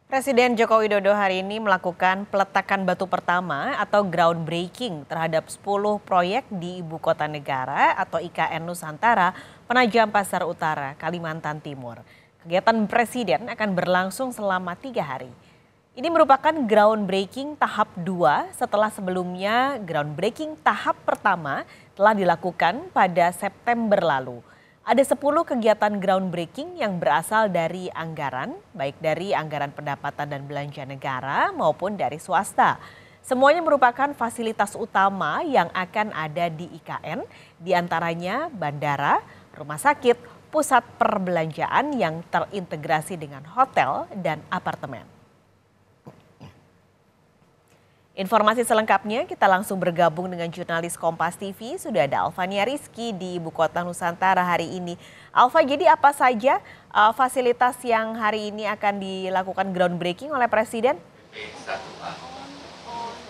Presiden Joko Widodo hari ini melakukan peletakan batu pertama atau groundbreaking terhadap 10 proyek di Ibu Kota Negara atau IKN Nusantara, Penajam Pasar Utara, Kalimantan Timur. Kegiatan Presiden akan berlangsung selama 3 hari. Ini merupakan groundbreaking tahap 2 setelah sebelumnya groundbreaking tahap pertama telah dilakukan pada September lalu. Ada 10 kegiatan groundbreaking yang berasal dari anggaran, baik dari anggaran pendapatan dan belanja negara maupun dari swasta. Semuanya merupakan fasilitas utama yang akan ada di IKN, diantaranya bandara, rumah sakit, pusat perbelanjaan yang terintegrasi dengan hotel dan apartemen. Informasi selengkapnya kita langsung bergabung dengan jurnalis Kompas TV. Sudah ada Alfania Rizky di Ibu Kota Nusantara hari ini. Alfa, jadi apa saja fasilitas yang hari ini akan dilakukan groundbreaking oleh Presiden?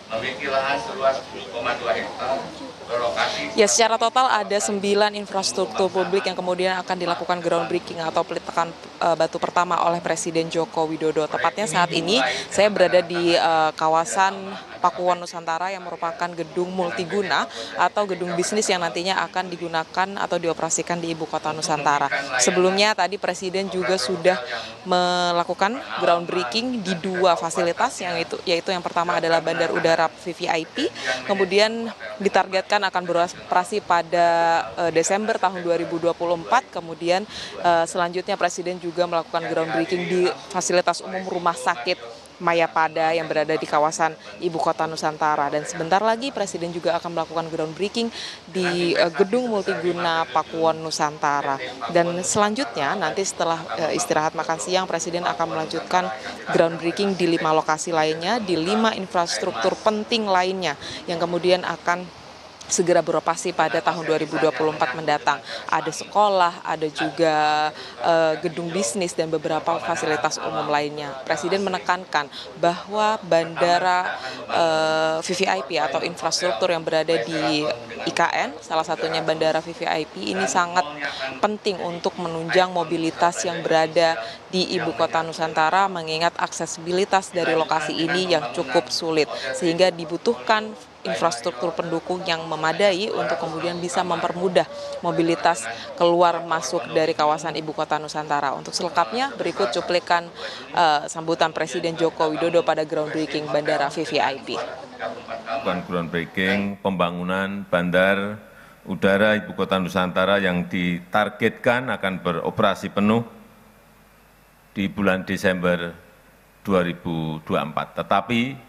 Memiliki lahan seluas 10,2 hektar berlokasi. Ya, secara total ada 9 infrastruktur publik yang kemudian akan dilakukan groundbreaking atau peletakan batu pertama oleh Presiden Joko Widodo. Tepatnya saat ini saya berada di kawasan Pakuwon Nusantara yang merupakan gedung multiguna atau gedung bisnis yang nantinya akan digunakan atau dioperasikan di Ibu Kota Nusantara. Sebelumnya tadi Presiden juga sudah melakukan groundbreaking di 2 fasilitas, yaitu yang pertama adalah Bandar Udara VVIP, kemudian ditargetkan akan beroperasi pada Desember tahun 2024, kemudian selanjutnya Presiden juga melakukan groundbreaking di fasilitas umum rumah sakit Mayapada yang berada di kawasan Ibu Kota Nusantara. Dan sebentar lagi Presiden juga akan melakukan groundbreaking di gedung multiguna Pakuwon Nusantara. Dan selanjutnya nanti setelah istirahat makan siang, Presiden akan melanjutkan groundbreaking di 5 lokasi lainnya, di 5 infrastruktur penting lainnya yang kemudian akan segera beroperasi pada tahun 2024 mendatang. Ada sekolah, ada juga gedung bisnis dan beberapa fasilitas umum lainnya. Presiden menekankan bahwa bandara VVIP atau infrastruktur yang berada di IKN, salah satunya bandara VVIP ini sangat penting untuk menunjang mobilitas yang berada di Ibu Kota Nusantara, mengingat aksesibilitas dari lokasi ini yang cukup sulit, sehingga dibutuhkan infrastruktur pendukung yang memadai untuk kemudian bisa mempermudah mobilitas keluar masuk dari kawasan Ibu Kota Nusantara. Untuk selengkapnya berikut cuplikan sambutan Presiden Joko Widodo pada groundbreaking Bandara VVIP. Groundbreaking pembangunan Bandar Udara Ibu Kota Nusantara yang ditargetkan akan beroperasi penuh di bulan Desember 2024. Tetapi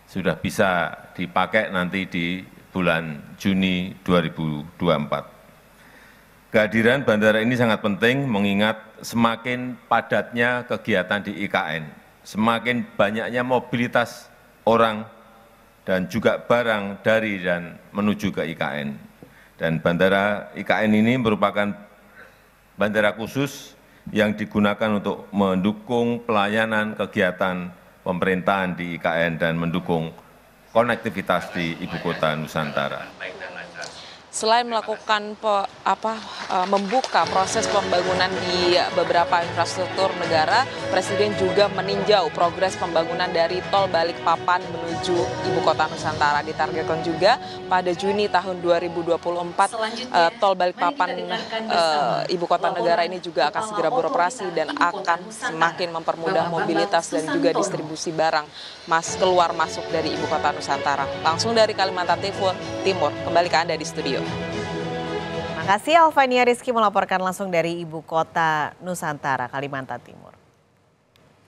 sudah bisa dipakai nanti di bulan Juni 2024. Kehadiran bandara ini sangat penting mengingat semakin padatnya kegiatan di IKN, semakin banyaknya mobilitas orang dan juga barang dari dan menuju ke IKN. Dan bandara IKN ini merupakan bandara khusus yang digunakan untuk mendukung pelayanan kegiatan pemerintahan di IKN dan mendukung konektivitas di Ibu Kota Nusantara. Selain melakukan membuka proses pembangunan di beberapa infrastruktur negara, Presiden juga meninjau progres pembangunan dari tol Balikpapan menuju Ibu Kota Nusantara. Ditargetkan juga pada Juni tahun 2024 tol Balikpapan Ibu Kota Negara ini juga akan segera beroperasi dan akan semakin mempermudah mobilitas dan juga distribusi barang keluar masuk dari Ibu Kota Nusantara. Langsung dari Kalimantan Timur, kembali ke Anda di studio. Terima kasih Alfania Rizky melaporkan langsung dari Ibu Kota Nusantara, Kalimantan Timur.